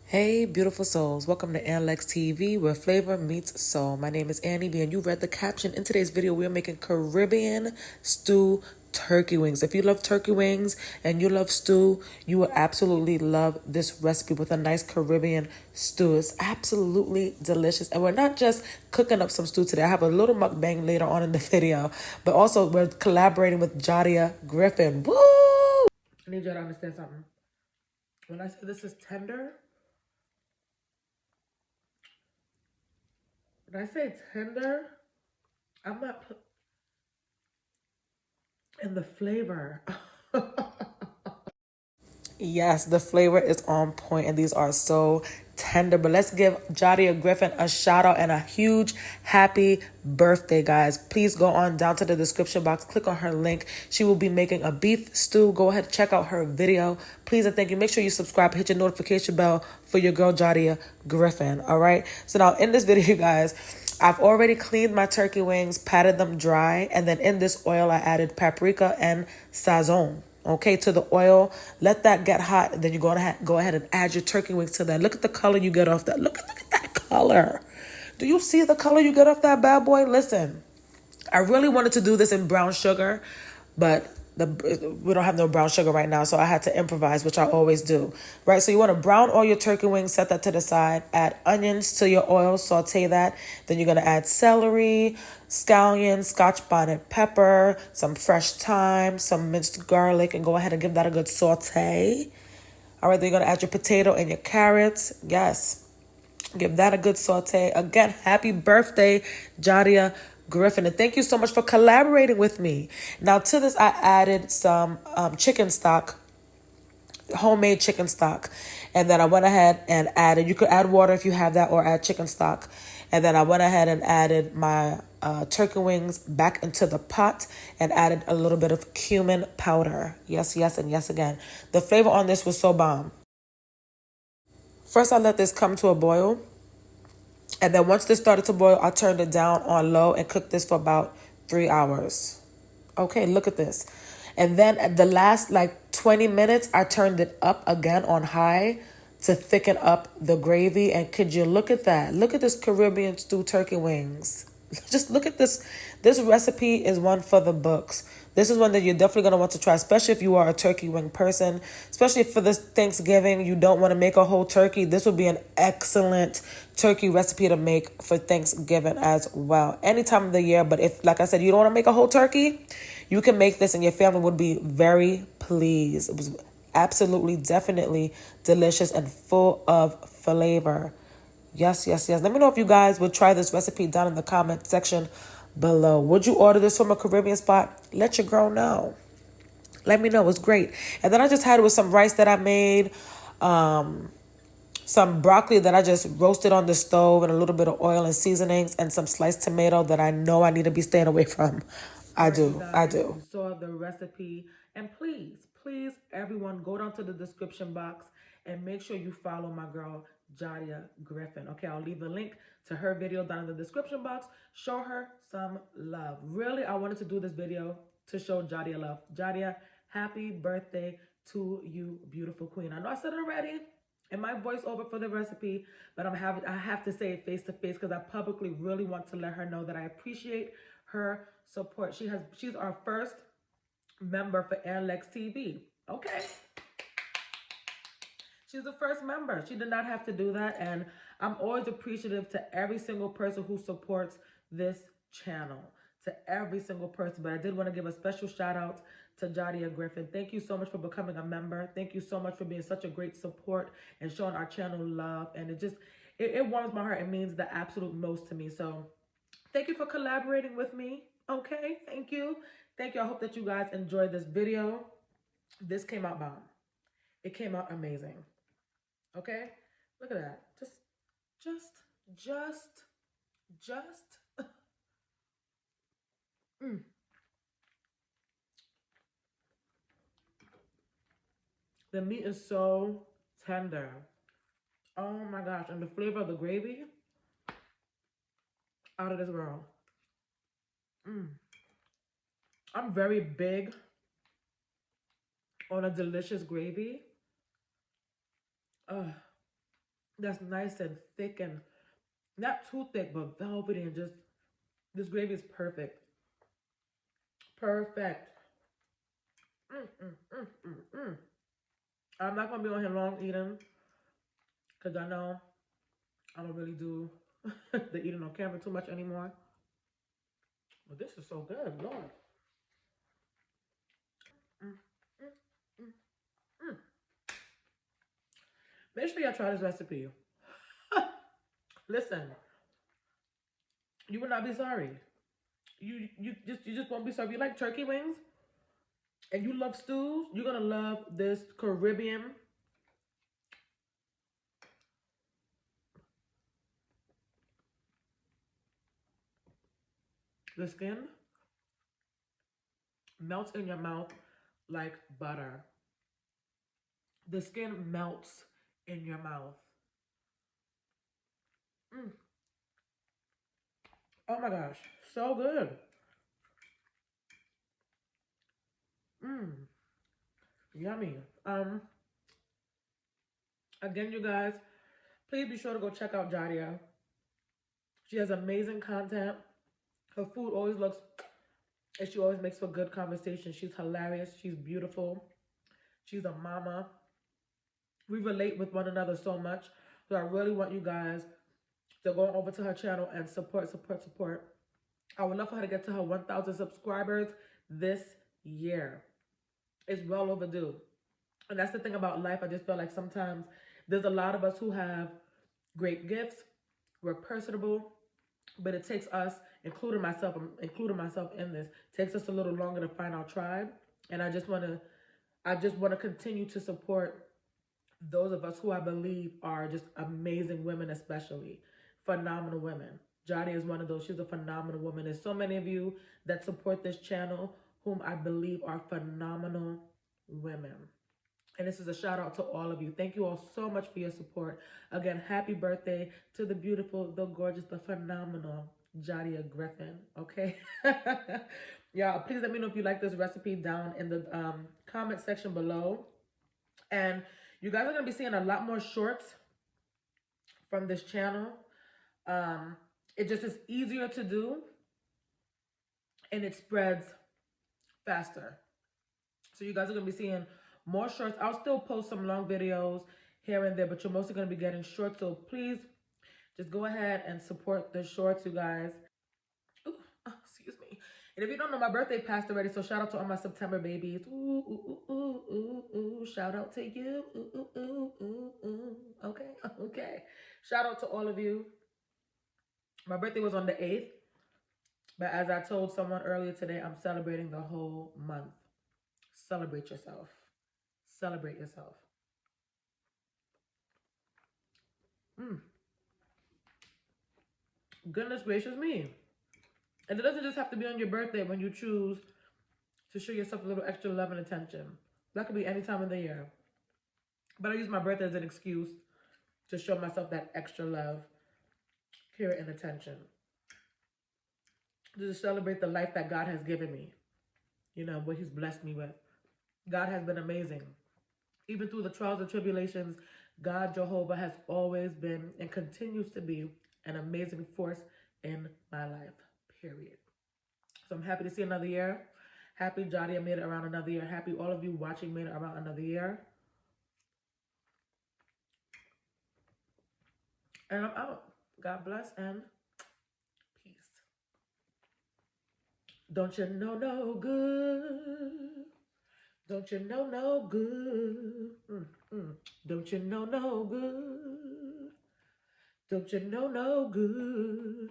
Hey, beautiful souls. Welcome to Alex TV, where flavor meets soul. My name is Annie B, and you read the caption. In today's video, we're making Caribbean stew turkey wings. If you love turkey wings and you love stew, you will absolutely love this recipe with a nice Caribbean stew. It's absolutely delicious. And we're not just cooking up some stew today. I have a little mukbang later on in the video, but also we're collaborating with Jadia Griffin. Woo! I need y'all to understand something. When I say this is tender, when I say tender, I'm not in the flavor. Yes, the flavor is on point, and these are so tender. But let's give Jadia Griffin a shout out and a huge happy birthday, guys. Please go on down to the description box, click on her link. She will be making a beef stew. Go ahead, check out her video. Please and thank you. Make sure you subscribe, hit your notification bell for your girl Jadia Griffin. All right. So now in this video, guys, I've already cleaned my turkey wings, patted them dry, and then in this oil I added paprika and sazon. Okay, to the oil, let that get hot, and then you're going to go ahead and add your turkey wings to that. Look at the color you get off that. Look at that color. Do you see the color you get off that bad boy? Listen, I really wanted to do this in brown sugar, but we don't have no brown sugar right now, so I had to improvise, which I always do. Right, so you want to brown oil your turkey wings, set that to the side, add onions to your oil, saute that. Then you're going to add celery, scallions, scotch bonnet pepper, some fresh thyme, some minced garlic, and go ahead and give that a good saute. All right, then you're going to add your potato and your carrots. Yes. Give that a good saute. Again, happy birthday, Jadia Griffin. And thank you so much for collaborating with me. Now, to this, I added some chicken stock, homemade chicken stock. And then I went ahead and added, you could add water if you have that, or add chicken stock. And then I went ahead and added my turkey wings back into the pot and added a little bit of cumin powder. Yes, yes, and yes again. The flavor on this was so bomb. First, I let this come to a boil. And then once this started to boil, I turned it down on low and cooked this for about 3 hours. Okay, look at this. And then at the last 20 minutes, I turned it up again on high to thicken up the gravy. And could you look at that? Look at this Caribbean stew turkey wings. Just look at this. This recipe is one for the books. This is one that you're definitely going to want to try, especially if you are a turkey wing person, especially for this Thanksgiving. You don't want to make a whole turkey. This would be an excellent turkey recipe to make for Thanksgiving as well. Any time of the year. But if, like I said, you don't want to make a whole turkey, you can make this and your family would be very pleased. It was absolutely, definitely delicious and full of flavor. Yes, yes, yes. Let me know if you guys would try this recipe down in the comment section below. Would you order this from a Caribbean spot? Let your girl know. Let me know. It was great. And then I just had it with some rice that I made, some broccoli that I just roasted on the stove, and a little bit of oil and seasonings, and some sliced tomato that I know I need to be staying away from. I do. I do. You saw the recipe. And please, please, everyone, go down to the description box and make sure you follow my girl, Jadia Griffin. Okay, I'll leave the link to her video down in the description box. Show her some love. Really, I wanted to do this video to show Jadia love. Jadia, happy birthday to you, beautiful queen. I know I said it already in my voiceover for the recipe, but I have to say it face to face because I publicly really want to let her know that I appreciate her support. She's our first member for Alex TV. Okay. She's the first member. She did not have to do that. And I'm always appreciative to every single person who supports this channel. To every single person. But I did want to give a special shout out to Jadia Griffin. Thank you so much for becoming a member. Thank you so much for being such a great support and showing our channel love. And it warms my heart. It means the absolute most to me. So thank you for collaborating with me. Okay, thank you. Thank you. I hope that you guys enjoyed this video. This came out bomb. It came out amazing. Okay? Look at that. Just. The meat is so tender. Oh my gosh. And the flavor of the gravy, out of this world. I'm very big on a delicious gravy. that's nice and thick and not too thick, but velvety, and just this gravy is perfect. Perfect. I'm not gonna be on here long eating because I know I don't really do the eating on camera too much anymore. But this is so good, Lord. Make sure y'all try this recipe. Listen, you will not be sorry. You just won't be sorry. If you like turkey wings and you love stews, you're gonna love this Caribbean. The skin melts in your mouth like butter. The skin melts in your mouth. Oh my gosh, so good. Yummy. Again, you guys, please be sure to go check out Jadia. She has amazing content. Her food always looks, and she always makes for good conversation. She's hilarious. She's beautiful. She's a mama. We relate with one another so much. So I really want you guys to go over to her channel and support. I would love for her to get to her 1,000 subscribers this year. It's well overdue. And that's the thing about life. I just feel like sometimes there's a lot of us who have great gifts. We're personable, but it takes us, including myself, I'm including myself in this, takes us a little longer to find our tribe. And I just want to continue to support those of us who I believe are just amazing women, especially phenomenal women. Jody is one of those. She's a phenomenal woman. There's so many of you that support this channel whom I believe are phenomenal women. And this is a shout out to all of you. Thank you all so much for your support. Again, happy birthday to the beautiful, the gorgeous, the phenomenal Jadia Griffin. Okay. Y'all, please let me know if you like this recipe down in the comment section below. And you guys are going to be seeing a lot more shorts from this channel. It just is easier to do and it spreads faster. So you guys are going to be seeing more shorts. I'll still post some long videos here and there, but you're mostly going to be getting shorts. So please just go ahead and support the shorts, you guys. Ooh, excuse me. And if you don't know, my birthday passed already, so shout out to all my September babies. Ooh, ooh, ooh, ooh, ooh, ooh. Shout out to you. Ooh, ooh, ooh, ooh, ooh. Okay, okay. Shout out to all of you. My birthday was on the 8th, but as I told someone earlier today, I'm celebrating the whole month. Celebrate yourself. Celebrate yourself. Goodness gracious me. And it doesn't just have to be on your birthday when you choose to show yourself a little extra love and attention. That could be any time of the year. But I use my birthday as an excuse to show myself that extra love, care, and attention. To celebrate the life that God has given me. You know, what he's blessed me with. God has been amazing. Even through the trials and tribulations, God Jehovah has always been and continues to be an amazing force in my life, period. So I'm happy to see another year. Happy Jadia made it around another year. Happy all of you watching made it around another year. And I'm out. God bless and peace. Don't you know no good? Don't you know no good? Don't you know no good? Don't you know no good?